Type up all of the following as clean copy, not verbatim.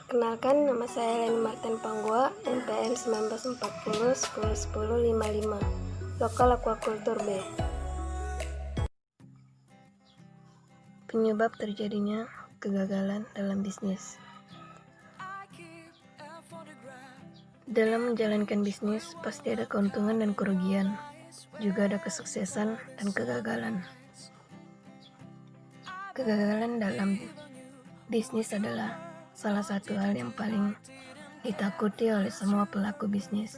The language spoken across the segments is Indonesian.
Perkenalkan, nama saya Leni Martin Panggua, NPM 1940 10 10 55, Lokal Aquaculture B. Penyebab terjadinya kegagalan dalam bisnis. Dalam menjalankan bisnis, pasti ada keuntungan dan kerugian, juga ada kesuksesan dan kegagalan. Kegagalan dalam bisnis adalah salah satu hal yang paling ditakuti oleh semua pelaku bisnis.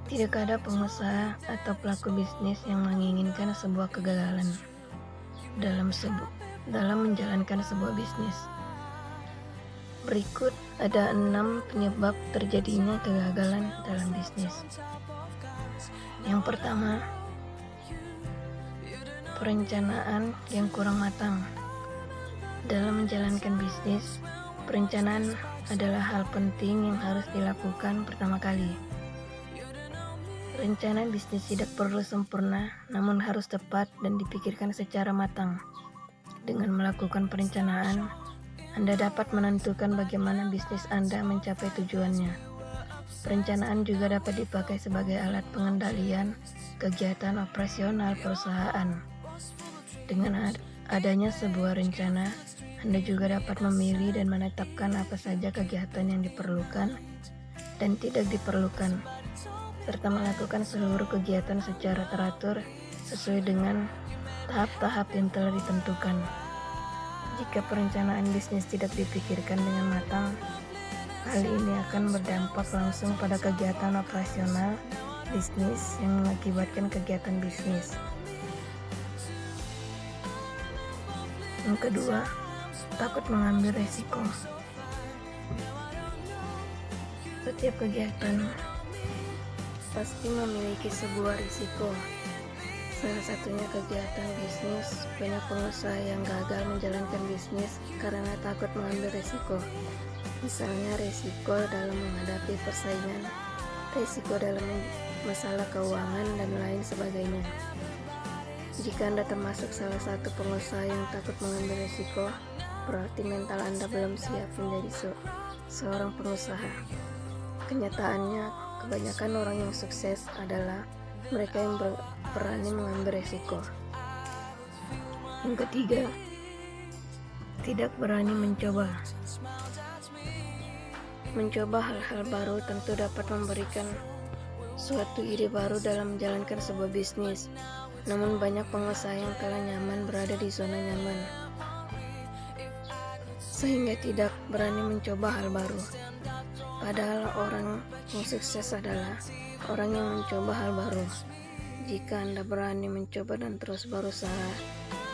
Tidak ada pengusaha atau pelaku bisnis yang menginginkan sebuah kegagalan dalam menjalankan sebuah bisnis. Berikut ada 6 penyebab terjadinya kegagalan dalam bisnis. Yang pertama, perencanaan yang kurang matang. Dalam menjalankan bisnis, perencanaan adalah hal penting yang harus dilakukan pertama kali. Rencana bisnis tidak perlu sempurna, namun harus tepat dan dipikirkan secara matang. Dengan melakukan perencanaan, Anda dapat menentukan bagaimana bisnis Anda mencapai tujuannya. Perencanaan juga dapat dipakai sebagai alat pengendalian kegiatan operasional perusahaan. Dengan adanya sebuah rencana, Anda juga dapat memilih dan menetapkan apa saja kegiatan yang diperlukan dan tidak diperlukan, serta melakukan seluruh kegiatan secara teratur sesuai dengan tahap-tahap yang telah ditentukan. Jika perencanaan bisnis tidak dipikirkan dengan matang, hal ini akan berdampak langsung pada kegiatan operasional bisnis yang mengakibatkan kegiatan bisnis. Yang kedua, takut mengambil resiko. Setiap kegiatan pasti memiliki sebuah risiko. Salah satunya kegiatan bisnis. Banyak pengusaha yang gagal menjalankan bisnis karena takut mengambil risiko. Misalnya risiko dalam menghadapi persaingan, risiko dalam masalah keuangan, dan lain sebagainya. Jika Anda termasuk salah satu pengusaha yang takut mengambil risiko, berarti mental Anda belum siap menjadi seorang pengusaha. Kenyataannya, kebanyakan orang yang sukses adalah mereka yang berani mengambil risiko. Yang ketiga, tidak berani mencoba. Mencoba hal-hal baru tentu dapat memberikan suatu ide baru dalam menjalankan sebuah bisnis. Namun banyak pengusaha yang telah nyaman berada di zona nyaman, sehingga tidak berani mencoba hal baru. Padahal orang yang sukses adalah orang yang mencoba hal baru. Jika Anda berani mencoba dan terus berusaha,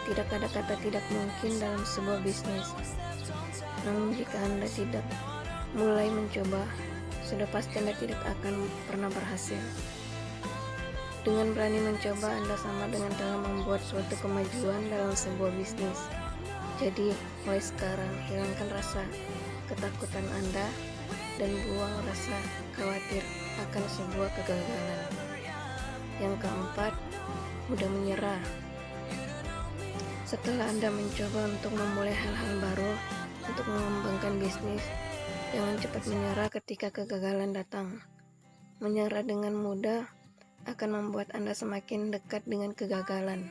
tidak ada kata tidak mungkin dalam sebuah bisnis. Namun jika Anda tidak mulai mencoba, sudah pasti Anda tidak akan pernah berhasil. Dengan berani mencoba, Anda sama dengan telah membuat suatu kemajuan dalam sebuah bisnis. Jadi, mulai sekarang hilangkan rasa ketakutan Anda dan buang rasa khawatir akan sebuah kegagalan. Yang keempat, mudah menyerah. Setelah Anda mencoba untuk memulai hal-hal baru untuk mengembangkan bisnis, jangan cepat menyerah ketika kegagalan datang. Menyerah dengan mudah akan membuat Anda semakin dekat dengan kegagalan.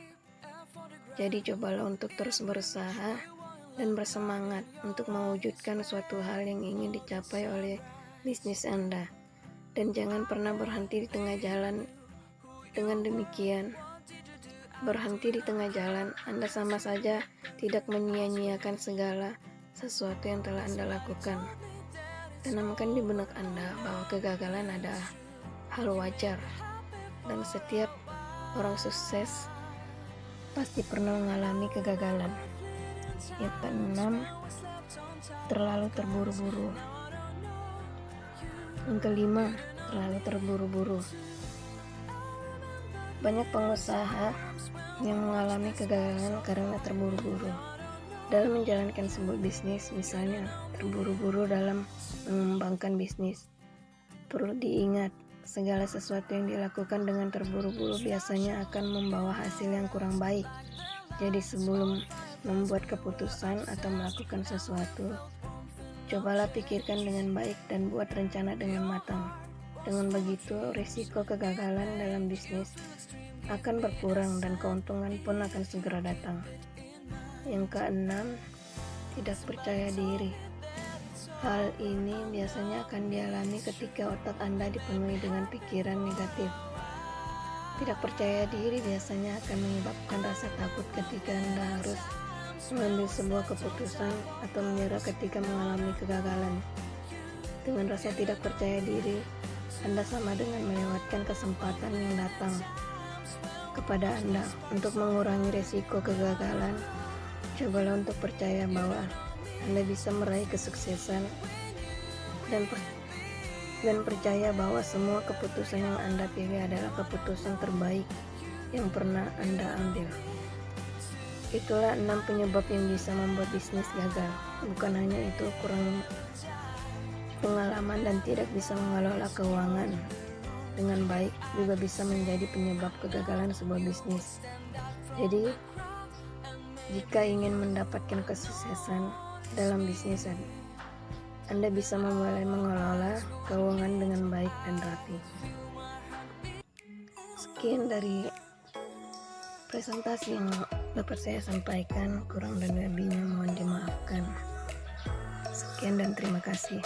Jadi cobalah untuk terus berusaha dan bersemangat untuk mewujudkan suatu hal yang ingin dicapai oleh bisnis Anda. Dan jangan pernah berhenti di tengah jalan. Dengan demikian, berhenti di tengah jalan, Anda sama saja tidak menyia-nyiakan segala sesuatu yang telah Anda lakukan. Tanamkan di benak Anda bahwa kegagalan adalah hal wajar. Dan setiap orang sukses pasti pernah mengalami kegagalan. Yang keenam, terlalu terburu-buru. Yang kelima, terlalu terburu-buru. Banyak pengusaha yang mengalami kegagalan karena terburu-buru dalam menjalankan sebuah bisnis, misalnya terburu-buru dalam mengembangkan bisnis. Perlu diingat, segala sesuatu yang dilakukan dengan terburu-buru biasanya akan membawa hasil yang kurang baik. Jadi sebelum membuat keputusan atau melakukan sesuatu, cobalah pikirkan dengan baik dan buat rencana dengan matang. Dengan begitu, risiko kegagalan dalam bisnis akan berkurang dan keuntungan pun akan segera datang. Yang keenam, tidak percaya diri. Hal ini biasanya akan dialami ketika otak Anda dipenuhi dengan pikiran negatif. Tidak percaya diri biasanya akan menyebabkan rasa takut ketika Anda harus mengambil sebuah keputusan atau menyerah ketika mengalami kegagalan. Dengan rasa tidak percaya diri, Anda sama dengan melewatkan kesempatan yang datang kepada Anda. Untuk mengurangi risiko kegagalan, cobalah untuk percaya bahwa Anda bisa meraih kesuksesan dan percaya bahwa semua keputusan yang Anda pilih adalah keputusan terbaik yang pernah Anda ambil. Itulah 6 penyebab yang bisa membuat bisnis gagal. Bukan hanya itu, kurang pengalaman dan tidak bisa mengelola keuangan dengan baik juga bisa menjadi penyebab kegagalan sebuah bisnis. Jadi, jika ingin mendapatkan kesuksesan dalam bisnis, Anda bisa memulai mengelola keuangan dengan baik dan rapi. Sekian dari presentasi yang dapat saya sampaikan, kurang dan lebihnya mohon dimaafkan. Sekian dan terima kasih.